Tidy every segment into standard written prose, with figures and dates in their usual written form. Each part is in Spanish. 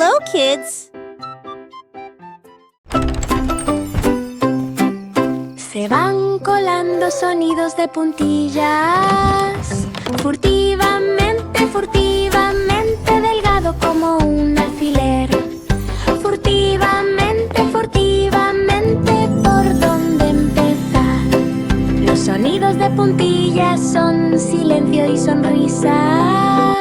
Hello, kids! Se van colando sonidos de puntillas, furtivamente, furtivamente, delgado como un alfiler. Furtivamente, furtivamente, ¿por dónde empezar? Los sonidos de puntillas son silencio y sonrisa.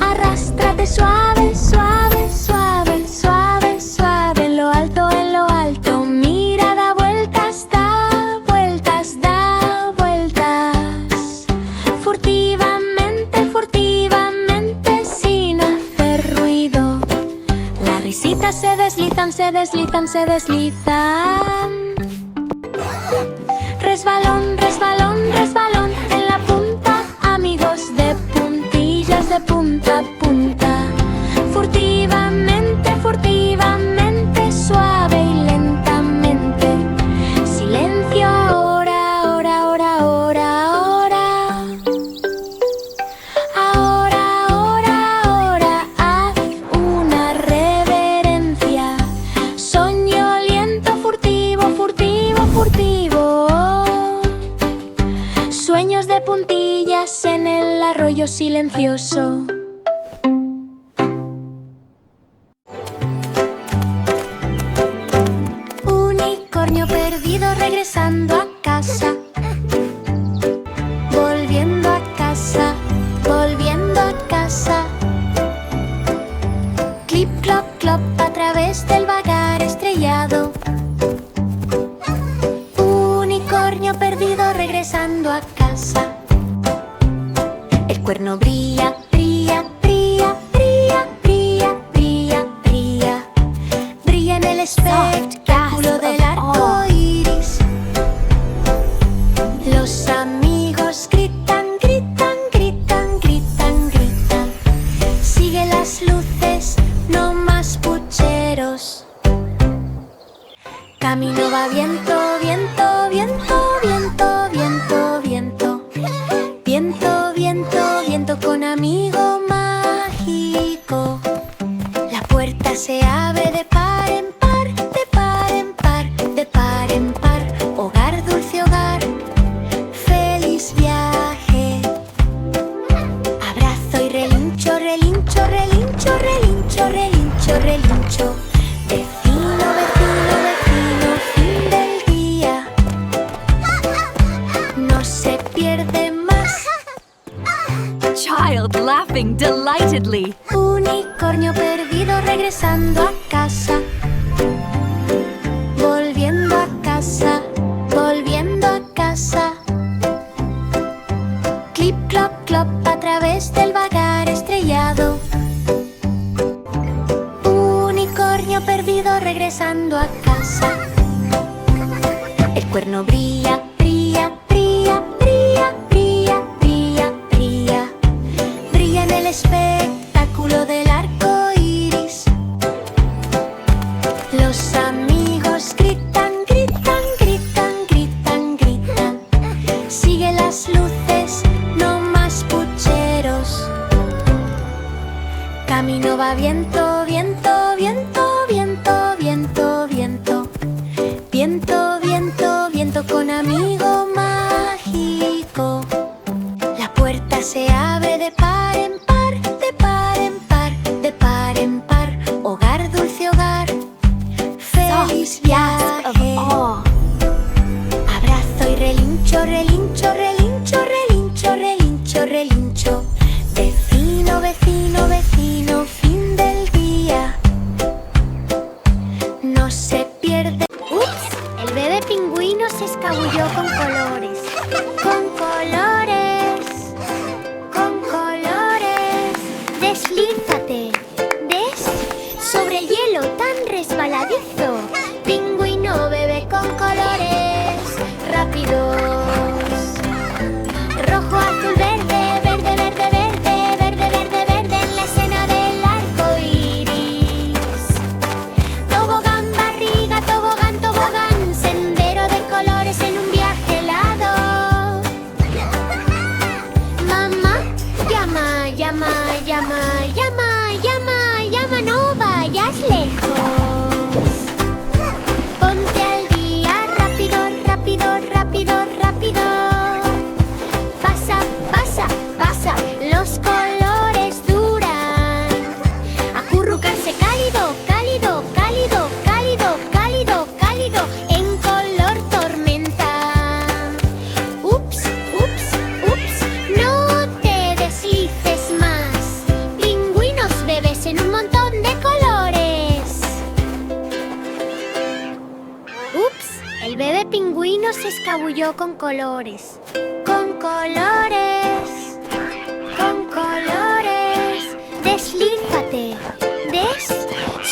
Arrástrate suave, suave, suave, suave, suave, en lo alto, en lo alto. Mira, da vueltas, da vueltas, da vueltas. Furtivamente, furtivamente, sin hacer ruido. Las risitas se deslizan, se deslizan, se deslizan. Resbalón, resbalón, resbalón, en la punta, amigos de puntillas de punta a punta. Furtivamente, furtivamente, suave y lentamente. Silencio ahora, ahora, ahora, ahora, ahora. Ahora, ahora, ahora, haz una reverencia. Soñoliento, furtivo, furtivo, furtivo. Sueños de puntillas en el arroyo silencioso. Unicornio perdido regresando a casa. Volviendo a casa, volviendo a casa. Clip, clop, clop, a través del vagar estrellado. Unicornio perdido regresando a casa. El cuerno brilla, brilla, brilla, brilla, brilla, brilla, brilla. Brilla en el espectáculo del arco iris. Los amigos gritan, gritan, gritan, gritan, gritan. Sigue las luces, no más pucheros. Camino va viento, viento, viento, viento, viento, viento. Viento, viento, viento con amigo mágico. La puerta se abre de par en par, de par en par, de par en par. Hogar, dulce hogar, feliz viaje. Abrazo y relincho, relincho, relincho, relincho, relincho, relincho. Vecino, vecino, vecino, fin del día. No se pierde más. Child laughing delightedly. Unicornio perdido regresando a casa. Volviendo a casa, volviendo a casa. Clip, clop, clop, a través del vagar estrellado. Unicornio perdido regresando a casa. El cuerno brilla, brilla, brilla, brilla, brilla, brilla, brilla. Brilla en el espectáculo del arco iris. Los amigos gritan, gritan, gritan, gritan, gritan. Sigue las luces, no más pucheros. Camino va viento, viento, viento, viento, viento, viento. Viento, viento, viento con amigo mágico. La puerta se abre de par en par, de par en par, de par en par. Hogar, dulce hogar, feliz viaje. Abrazo y relincho, relincho, relincho, relincho, relincho, relincho. Vecino, vecino, vecino, fin del día. No se pierde. ¡Ups! El bebé pingüino se escabulló con colores. Con colores. Con colores. Deslízate. ¿Ves? Sobre el hielo tan resbaladizo. Pingüino bebé con colores. Rápidos. Rojo, azul, verde, verde, verde, verde, verde, verde, verde en la escena del arco iris. Tobogán, barriga, tobogán, tobogán, sendero de colores en un viaje helado. Mamá, llama, llama, llama, llama, llama, llama. los colores duran. Acurrucarse cálido, cálido, cálido, cálido, cálido, cálido, en color tormenta. Ups, ups, ups, no te deslices más. Pingüinos bebés en un montón de colores. Ups, el bebé pingüino se escabulló con colores. Con colores, con colores. Deslízate,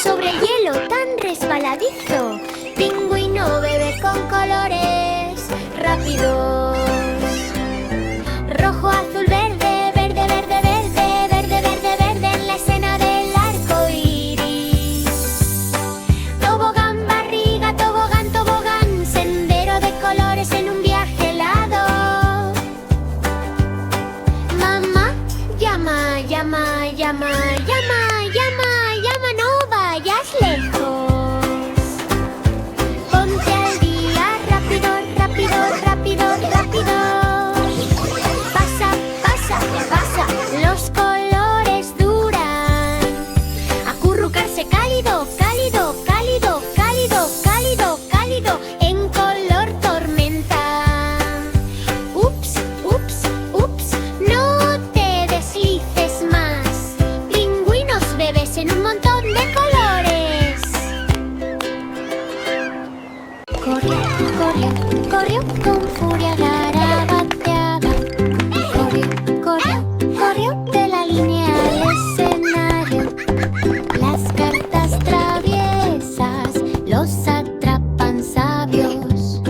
sobre el hielo tan resbaladizo. Pingüino bebé con colores rápidos. Rojo, azul, verde, verde, verde, verde, verde, verde, verde, en la escena del arco iris. Tobogán, barriga, tobogán, tobogán, sendero de colores en un viaje helado. Mamá llama, llama, llama, llama, llama, llama, no vayas lejos. Ponte al día, rápido, rápido, rápido, rápido. Pasa, pasa, pasa, los colores duran. Acurrucarse cálido, cálido, cálido, cálido, cálido, cálido, en color tormenta. Ups, ups, ups, no te deslices más. Pingüinos bebés en un montón de colores. Corrió, corrió, corrió con furia garabateada. Corrió, corrió, corrió de la línea al escenario. Las cartas traviesas los atrapan sabios.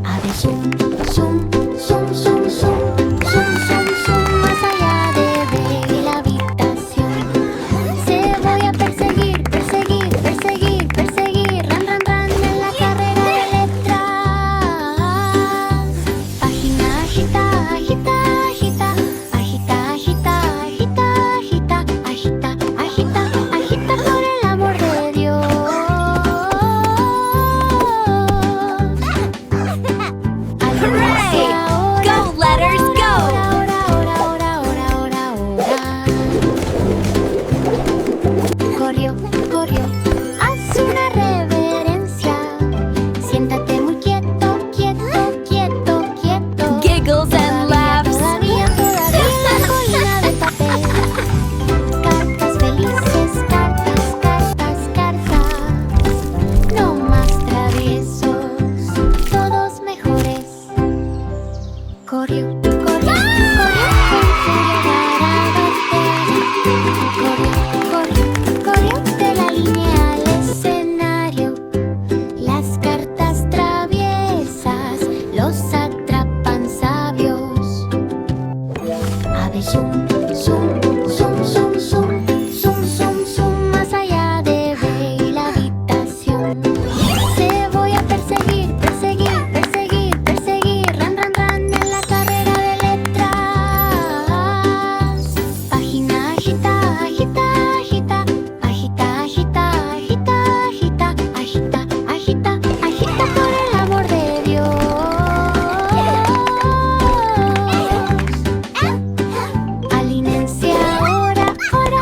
A ver, zoom, zoom, zoom, zoom, zoom, zoom, zoom, zoom, más allá de la habitación. Se voy a perseguir, perseguir, perseguir, perseguir, ran, ran, ran, en la carrera de letras. Página agita, agita, agita, agita, agita, agita, agita, agita, agita, agita, por el amor de Dios. Hooray! Go, letters, go! Ahora, ahora, ahora, ahora, ahora, ahora. Corrió, corrió, haz una reverencia. Siéntate muy quieto, quieto, quieto, quieto. Giggles and laughs. Todavía, todavía la colina de papel. Cartas felices, cartas, cartas, cartas. No más traviesos, todos mejores. Corrió, corrió, corrió con furia garabateada. Corrió, corrió, corrió de la línea al escenario. Las cartas traviesas los atrapan sabios. A ver, zoom, zoom, zoom, zoom, zoom, zoom, zoom, zoom, más allá de la habitación. Se voy a perseguir, perseguir, perseguir, perseguir, ran, ran, ran, en la carrera de letras. Página agita, agita, agita, agita, agita, agita, agita, agita, agita, agita, por el amor de Dios. Alínense ahora, ahora,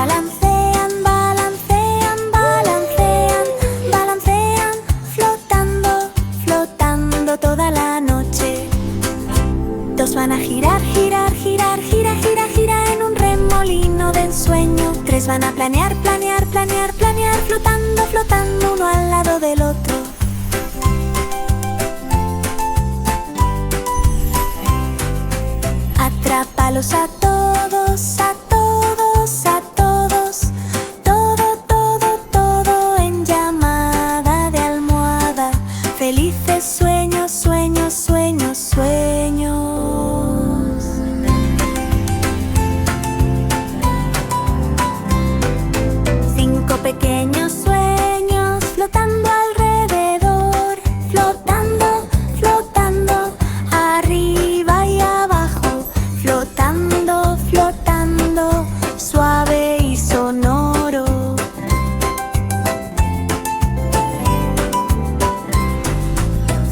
balancean, balancean, balancean, balancean, flotando, flotando toda la noche. Dos van a girar, girar, girar, gira, gira, gira en un remolino de ensueño. Tres van a planear, planear, planear, planear, flotando, flotando uno al lado del otro. Atrápalos a todos, a todos, a todos. Todo, todo, todo en llamada de almohada. Felices sueños, sueños, sueños, sueños. Cinco pequeños sueños flotando alrededor. Flotando, flotando, arriba y abajo. Flotando, flotando, suave y sonoro.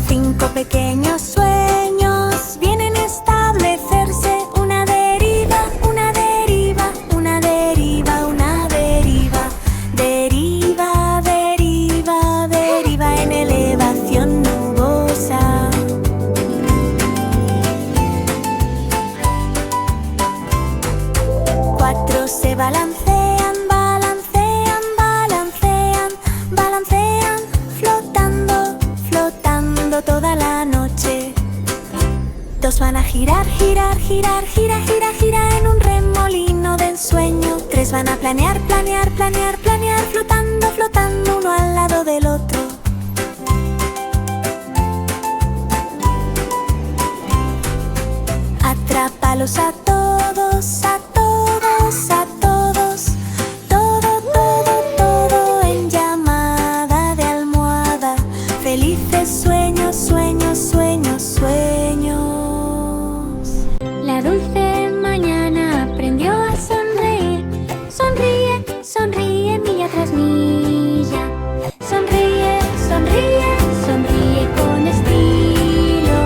Cinco pequeños sueños vienen a establecerse. Una deriva, una deriva, una deriva, una deriva. Deriva, deriva, deriva en elevación nubosa. Cuatro se balancean, balancean, balancean, balancean, flotando, flotando toda la noche. Dos van a girar, girar, girar, gira, gira, gira en un remolino de ensueño. Tres van a planear, planear, planear, planear, flotando, flotando uno al lado del otro. Atrápalos a todos, a todos, a todos. Todo, todo, todo en llamada de almohada. Felices sueños, sueños, sueños, sueños. La dulce mañana aprendió a sonreír. Sonríe, sonríe milla tras milla. Sonríe, sonríe, sonríe con estilo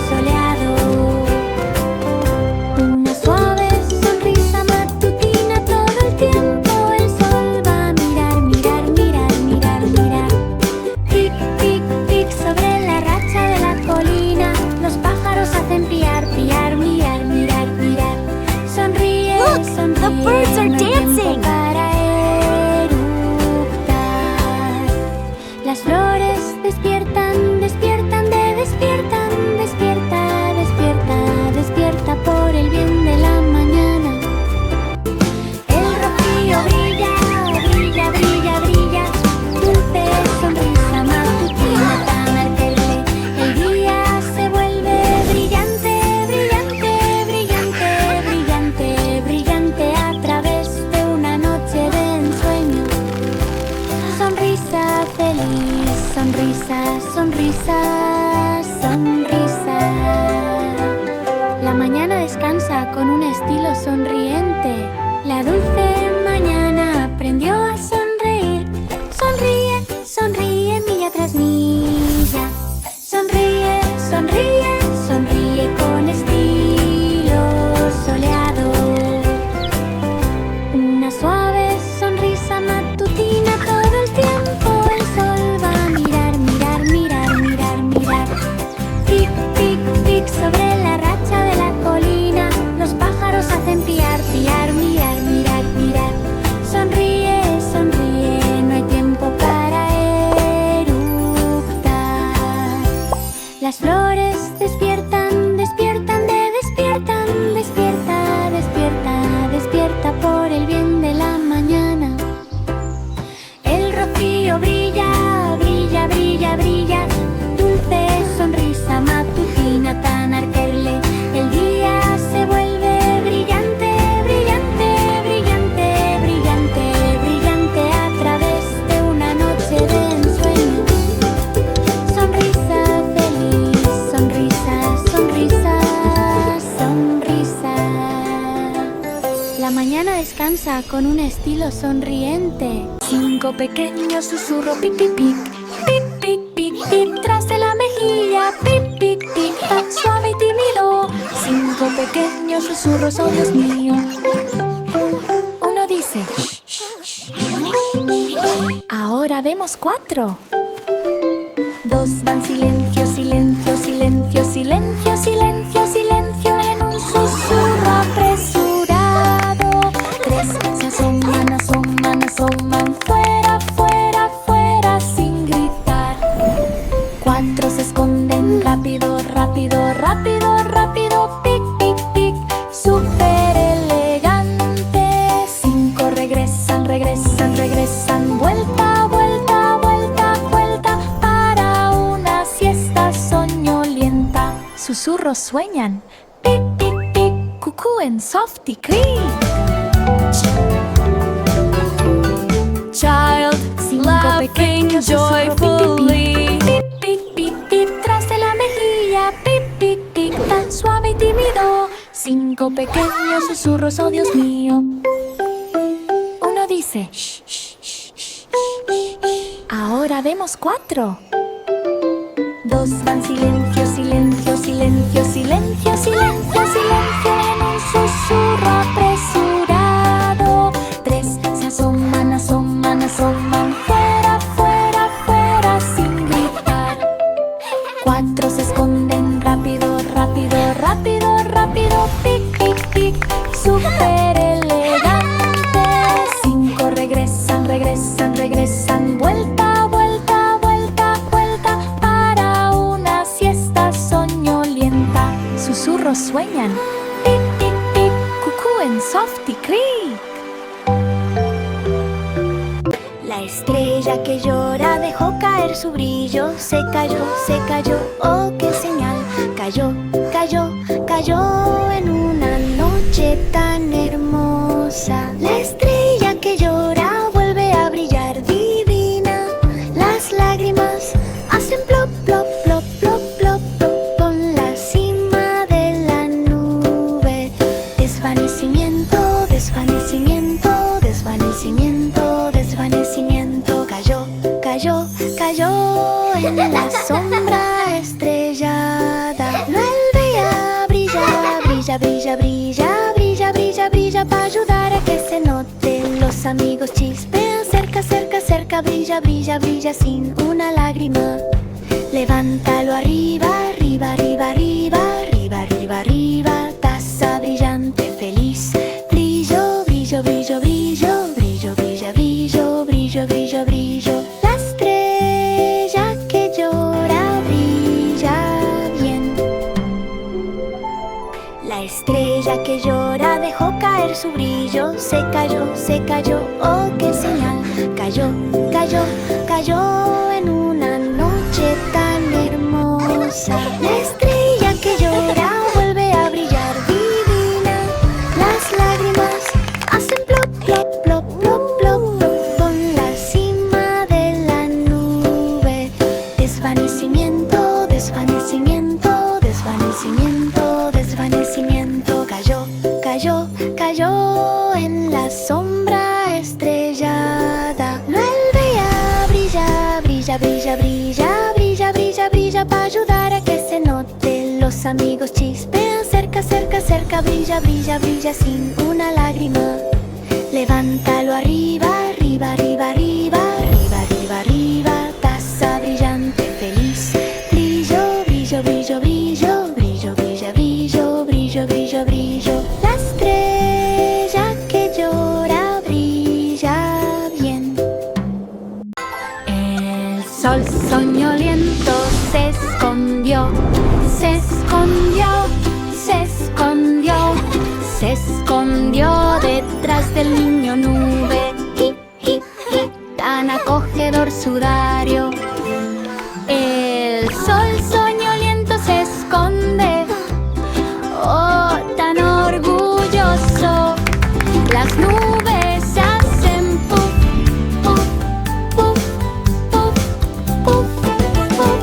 soleado. Una suave sonrisa matutina todo el tiempo. El sol va a mirar, mirar, mirar, mirar, mirar. Pic, pic, pic sobre la racha de la colina. Los pájaros hacen piar, piar, mirar, mirar, mirar. Sonríe, Look, sonríe. the birds are no hay tiempo dancing. para eructar. Las flores despiertan, despiertan, despiertan, despierta, despierta, despierta por el bien de la mañana. El rocío brilla, brilla, brilla, brilla. Dulce sonrisa matutina tan arquerle. El día se vuelve brillante, brillante, brillante, brillante, brillante a través de una noche de ensueño. Sonrisa feliz, sonrisa, sonrisa, sonrisa. La mañana descansa con un estilo sonriente. La dulce mañana aprendió a sonreír. Sonríe, sonríe milla tras milla. Sonríe, sonríe, sonríe con estilo soleado. Una suave sonrisa matutina todo el tiempo. El sol va a mirar, mirar, mirar, mirar, mirar. Pic, pic, pic sobre la racha de la colina. Los pájaros hacen piar, piar, mirar, mirar, mirar. Sonríe, sonríe, no hay tiempo para eructar. Las flores despiertan, despiertan, despiertan, despierta, despierta, despierta por el bien de la mañana. El rocío brilla, brilla, brilla, brilla. Dulce sonrisa matutina tan arquerle. El día se vuelve brillante, brillante, brillante, brillante, brillante a través de una noche de ensueño. Sonrisa feliz, sonrisa, sonrisa, sonrisa. La mañana descansa con un estilo sonriente. Cinco pequeños susurros, pic, pic, pic. Pic, pic, pic, pic, tras de la mejilla. Pic, pic, pic, tan suave y tímido. Cinco pequeños susurros, oh Dios mío. Uno dice dice shh, shh, shh. Ahora vemos 4. 2 van silencio, silencio, silencio, silencio, silencio, silencio en un susurro apresurado. 3 se asoman, asoman, asoman fuera, fuera, fuera sin gritar. 4 se esconden rápido, rápido, rápido, rápido, pic, pic, pic, súper elegante. 5 regresan, regresan, regresan, vuelta, vuelta, vuelta, vuelta para una siesta soñolienta. Susurros sueñan, pic, pic, pic, cucú en Softly Creek. Child 5 laughing pequeños susurros, joyfully. pip, pip, pip, pip, tras de la mejilla, pip, pip, pip, tan suave y tímido. 5 pequeños susurros, oh Dios mío. Uno dice shh, shh, shh, shh, shh. Ahora vemos 4. 2 van silencio, silencio, silencio, silencio, silencio, silencio en un susurro apresurado. 3 se asoman, asoman, asoman fuera, fuera, fuera sin gritar. 4 se esconden rápido, rápido, rápido, rápido, pic, pic, pic, súper elegante. 5 regresan, regresan, regresan, vuelta, vuelta, vuelta, vuelta para una siesta soñolienta. Susurros sueñan, pic, pic, pic, cucú en Softly Creek. La estrella que llora dejó caer su brillo. Se cayó, oh qué señal. Cayó, cayó, cayó en una noche tan hermosa. La estrella que llora vuelve a brillar divina. Las lágrimas hacen plop, plop, plop, plop, plop, plop con la cima de la nube. Desvanecimiento, desvanecimiento, desvanecimiento, desvanecimiento. Cayó, cayó, cayó en la sombra estrellada. No alvea, brilla, brilla, brilla, brilla, brilla, brilla, brilla para ayudar a que se note. Los amigos chispean cerca, cerca, cerca. Brilla, brilla, brilla sin una lágrima. Levántalo arriba, arriba, arriba, arriba, arriba, arriba, arriba. Taza brillante, feliz. Brillo, brillo, brillo, brillo, brillo, brilla, brillo, brillo, brillo, brillo. La estrella que llora brilla bien. La estrella que llora dejó caer su brillo. Se cayó, oh qué señal. Cayó, cayó, cayó en una noche tan hermosa. La estrella que llora vuelve a brillar divina. Las lágrimas hacen plop, plop, plop, plop, plop, plop con la cima de la nube. Desvanecimiento, desvanecimiento, desvanecimiento, desvanecimiento. Cayó, cayó, cayó en la sombra estrellada. No alvea, brilla, brilla, brilla, brilla, brilla, brilla, brilla para ayudar a que se note. Los amigos chispean cerca, cerca, cerca. Brilla, brilla, brilla sin una lágrima. Levántalo arriba, arriba, arriba, arriba, arriba, arriba, arriba. Taza brillante, feliz. Brillo, brillo, brillo, brillo, brillo, brilla, brillo, brillo, brillo, brillo. La estrella que llora brilla bien. El sol soñoliento se escondió, se escondió, se escondió, se escondió detrás del niño nube. Hi, hi, hi, tan acogedor sudario. El sol soñoliento se esconde, oh, tan orgulloso. Las nubes se hacen puff, puff, puff, puff, puff, puff.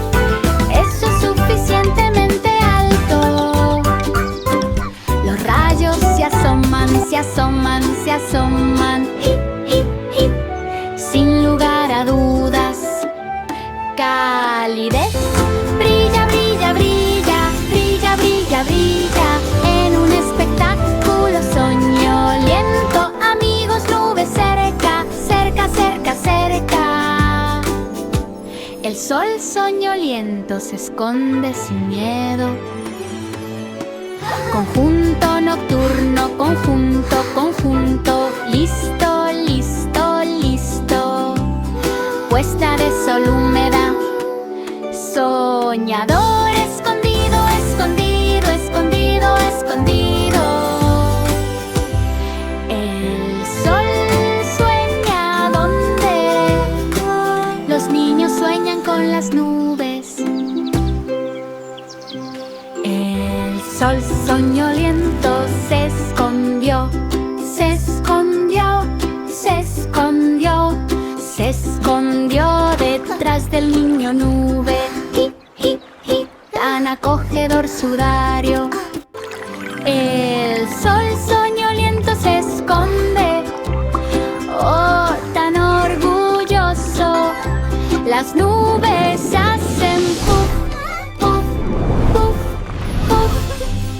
Eso es suficientemente alto. Los rayos se asoman, se asoman, se asoman. Hip, hip, hip. Sin lugar a dudas. Calidez. Brilla, brilla, brilla, brilla, brilla, brilla en un espectáculo soñoliento. Amigos, nubes sol soñoliento se esconde sin miedo. Conjunto nocturno, conjunto, conjunto, listo, listo, listo. Puesta de sol húmeda, soñador escondido, escondido, escondido, escondido. El sol sueña donde los niños sueñan con las nubes. El sol soñoliento se escondió, se escondió, se escondió, se escondió detrás del niño nube. Hi, hi, hi, tan acogedor sudario. El sol soñoliento se esconde, oh, tan orgulloso. Las nubes hacen puff, puff, puff, puff,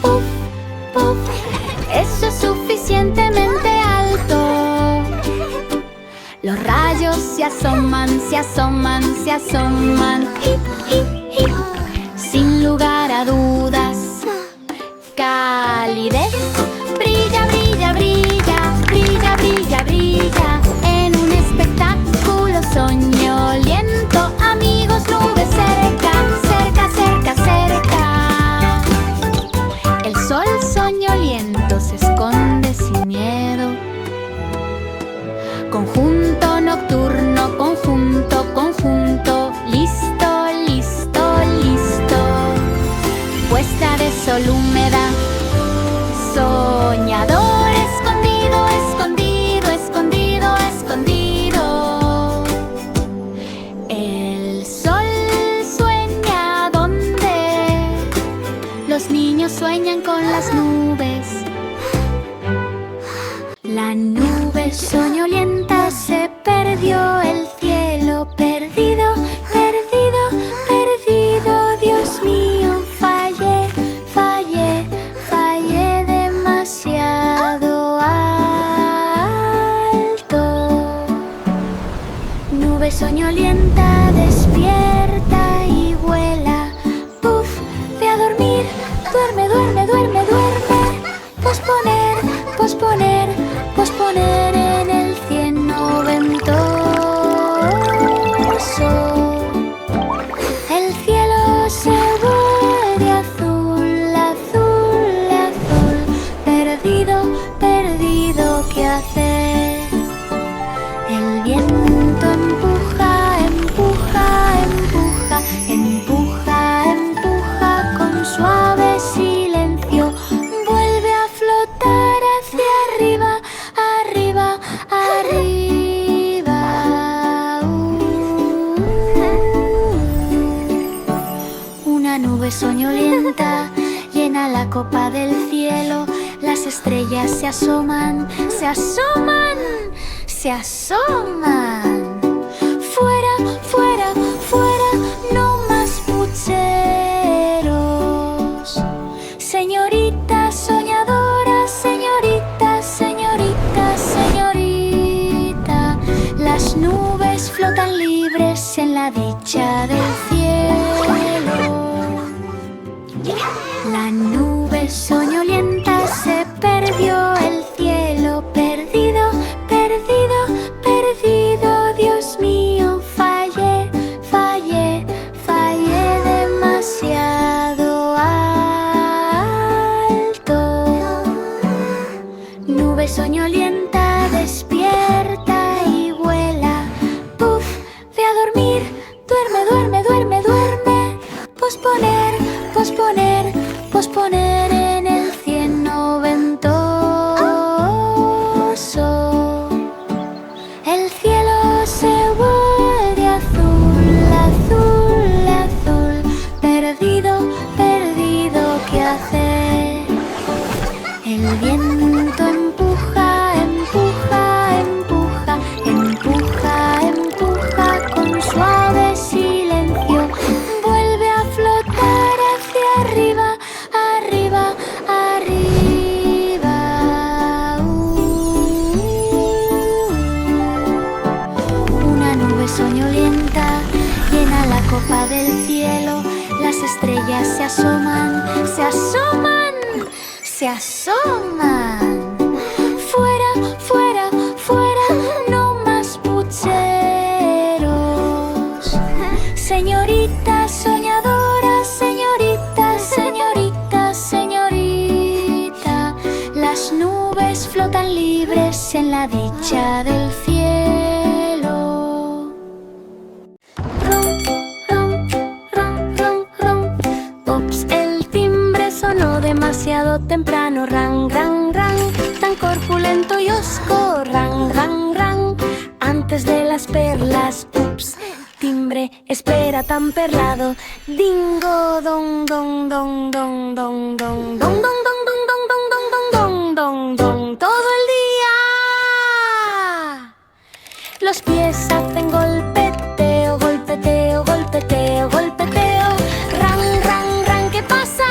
puff, puff. Eso es suficientemente alto. Los rayos se asoman, se asoman, se asoman. Hip, hip, hip. Sin lugar a dudas. Calidez. Brilla, brilla, brilla, brilla, brilla, brilla. En un espectáculo soñoliento. Amigos, nubes cerca, cerca, cerca, cerca. El sol soñoliento se esconde sin miedo. Conjunto nocturno, conjunto, conjunto, listo, listo, listo. Puesta de sol húmeda, soñador escondido, escondido, escondido, escondido. El sol sueña donde los niños sueñan con las nubes. La nube soñolienta se perdió, el cielo perdido, perdido, perdido. Dios mío, fallé, fallé, fallé demasiado alto. Nube soñolienta despierta y vuela. Puf, ve a dormir, duerme, duerme, duerme, duerme. Posponer, posponer, posponer en el cielo ventoso. El cielo se vuelve azul, azul, azul. Perdido, perdido, ¿qué hacer? El viento empuja, empuja, empuja, empuja, empuja con suave silencio. Vuelve a flotar hacia arriba, arriba, arriba. Una nube soñolienta llena la copa del cielo. Las estrellas se asoman, se asoman, se asoman. Fuera, fuera, fuera, no más pucheros. Señorita soñadora, señorita, señorita, señorita. Las nubes flotan libres en la dicha del cielo. La nube soñolienta se perdió, el cielo perdido, perdido, perdido. Dios mío, fallé, fallé, fallé demasiado alto. Nube soñolienta despierta y vuela. Puf, ve a dormir, duerme, duerme, duerme, duerme. Posponer, posponer, posponer en el cielo ventoso. El cielo se vuelve azul, azul, azul. Perdido, perdido, ¿qué hacer? El viento empuja, empuja, empuja, empuja, empuja con suave silencio. Vuelve a flotar hacia arriba, arriba, arriba. Una nube soñolienta llena la copa copa del cielo, las estrellas se asoman, se asoman, se asoman. Fuera, fuera, fuera, no más pucheros. Señorita soñadora, señorita, señorita, señorita, las nubes flotan libres en la dicha del cielo. Ron, ron, ron, ron, ron. Ups, el timbre sonó demasiado temprano. Ran, ran, ran, tan corpulento y osco. Ran, ran, ran, antes de las perlas. Ups, timbre, espera tan perlado. Dingo, dong, dong, dong, dong, dong, dong, dong, dong, dong, dong, dong, dong, dong, dong, dong, dong, todo el día. Los pies hacen golpeteo, golpeteo, golpeteo, golpeteo. Ran, ran, ran, ¿qué pasa?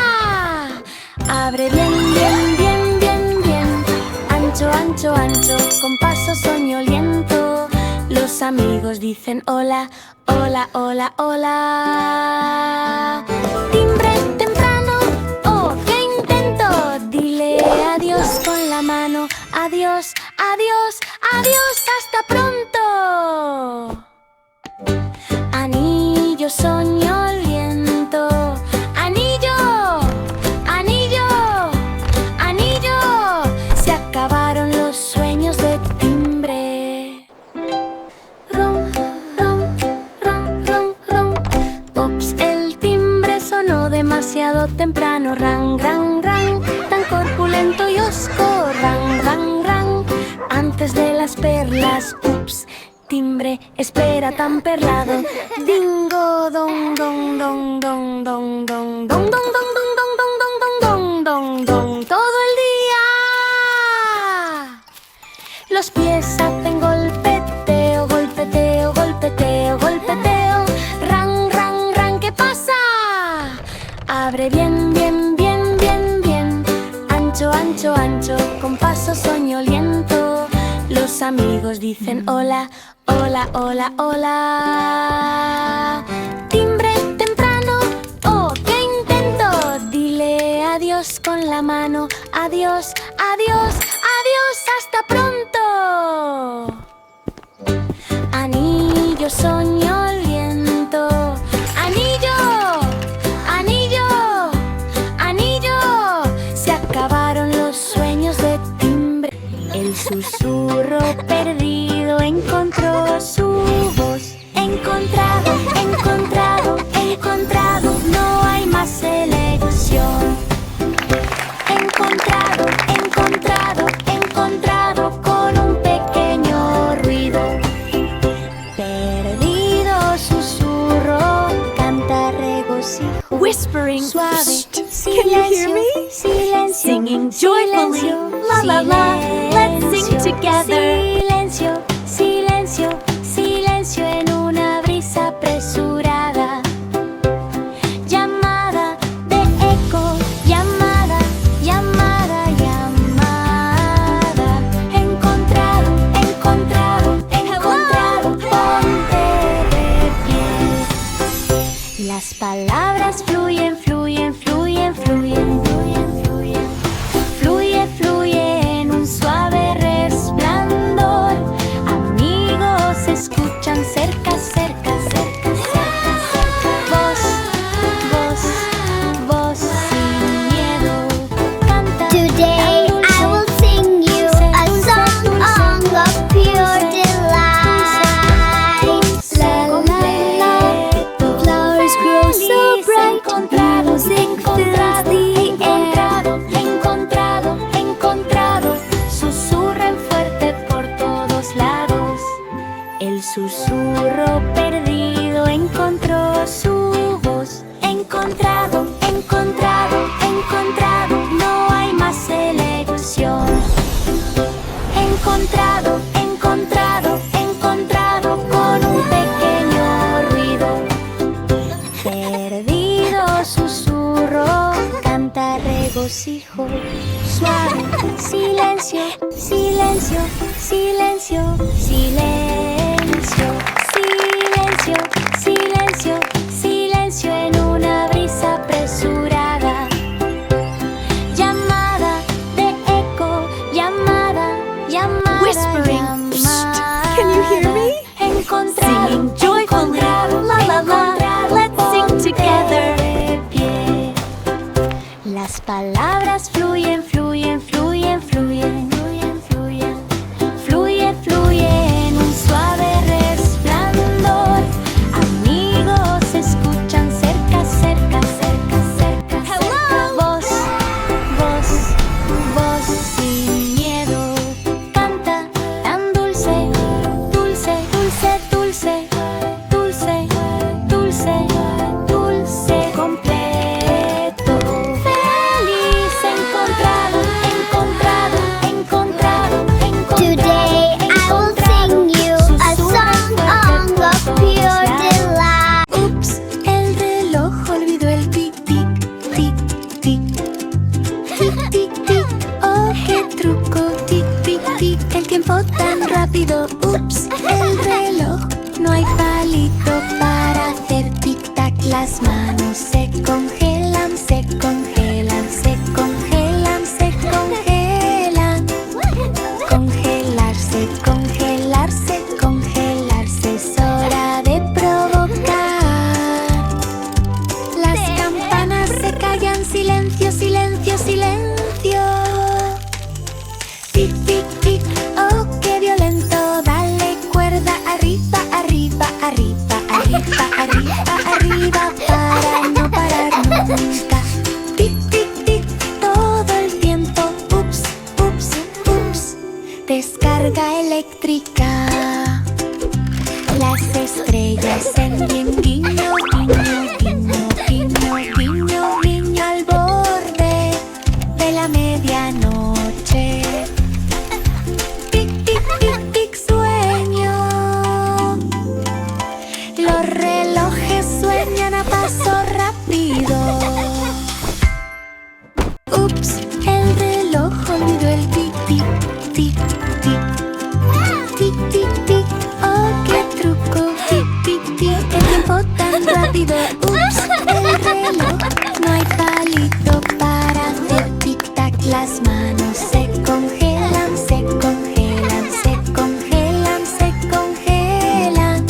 Abre bien, bien, bien, bien, bien. Ancho, ancho, ancho, con paso soñoliento. Los amigos dicen hola, hola, hola, hola. Timbre temprano, oh, qué intento. Dile adiós con la mano. Adiós, adiós, adiós, hasta pronto. Anillo soñoliento. Anillo, anillo, anillo. Se acabaron los sueños de timbre. Ron, ron, ron, ron, ron. Ups, el timbre sonó demasiado temprano. Ran, ran, ran, tan corpulento y osco. Ran, ran, ran, antes de las perlas. Ups, timbre, espera tan perlado. Dingo, dong, dong, dong, dong, dong, dong, dong, dong, dong, dong, dong, dong, dong, dong, dong, todo el día. Los pies hacen golpeteo, golpeteo, golpeteo, golpeteo. Ran, ran, ran, ¿qué pasa? Abre bien, bien, bien, bien, bien. Ancho, ancho, ancho, con paso soñoliento. Los amigos dicen hola, hola, hola, hola. Timbre temprano, oh, qué intento. Dile adiós con la mano. Adiós, adiós, adiós, hasta pronto. Anillo soñoliento. Anillo, anillo, anillo. Se acabaron los sueños de timbre. El susurro perdido encontró su voz. Encontrado, encontrado, encontrado. No hay más elección. Encontrado, encontrado, encontrado, con un pequeño ruido. Perdido susurro, canta regocijo. Whispering. Suave, Shh. Can you hear silencio, me? silencio, Singing joyfully. silencio, La la la. Let's sing silencio, together. Silencio, silencio, silencio en una brisa apresurada. Llamada de eco, llamada, llamada, llamada. Encontrado, encontrado, encontrado, ponte de pie. Las palabras fluyen, fluyen, fluyen, fluyen, fluyen, fluyen. Fluye, fluye en un suave resplandor. Amigos se escuchan cerca, cerca, cerca, cerca, cerca. Voz, voz, voz sin miedo. Canta. Today tan I will sing you a song of pure delight. La la la, the flowers grow so bright. Music fills the air. Encontrado, encontrado, susurran fuerte por todos lados. El susurro perdido encontró su voz. Encontrado, encontrado, encontrado, no hay más elección. Encontrado, encontrado, encontrado, con un pequeño ruido. Perdido susurro, canta regocijo. Suave, silencio, silencio, silencio, silencio, silencio, silencio, silencio. palabras fluyen, fluyen, fluyen, fluyen, fluyen, fluyen. Fluye, fluye en un suave resplandor. Amigos escuchan cerca, cerca, cerca, cerca, cerca. Voz, voz, voz sin miedo. Canta tan dulce, dulce, dulce, dulce, dulce, dulce, dulce, completo. Feliz, encontrado, encontrado, encontrado, encontrado. Today I will sing you a song of pure delight. Ups, el reloj olvidó el tic, tic, tic, tic. Tic, tic, tic, oh, qué truco. Tic, tic, tic, el tiempo tan rápido. Ups, el reloj, no hay palito para hacer tic-tac. Las manos se congelan, se congelan, se congelan, se congelan. Congelarse, congelarse, congelarse, es hora de provocar. Las campanas se callan, silencio, silencio, silencio. Tic, tic, tic, oh, qué violento. Dale cuerda, arriba, arriba, arriba, arriba, arriba, arriba, para no parar nunca. Tic, tic, tic, todo el tiempo. Ups, ups, ups. Descarga eléctrica. Las estrellas en guiño, guiño, guiño, guiño, guiño, guiño al borde de la medianoche. Tic, tic, tic, tic, sueño. Los relojes sueñan a paso rápido. Ups, el reloj olvidó el tic, tic, tic, tic. Tic, tic, tic, oh, qué truco. Tic, tic, tic, el tiempo tan rápido. Ups, el reloj, no hay palito para hacer tic-tac. Las manos se congelan, se congelan, se congelan, se congelan.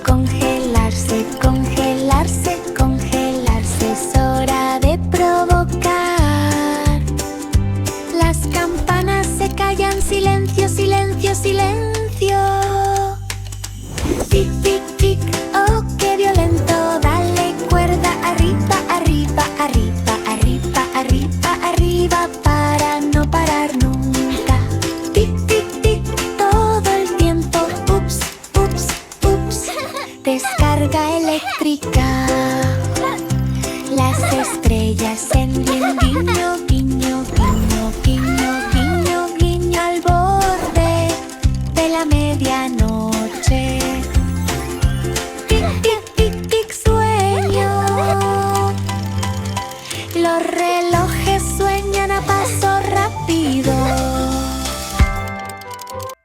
Congelarse, congelarse, congelarse, es hora de provocar. Las campanas se callan, silencio, silencio, silencio. Tic, tic, tic, oh, qué violento. Dale cuerda, arriba, arriba, arriba,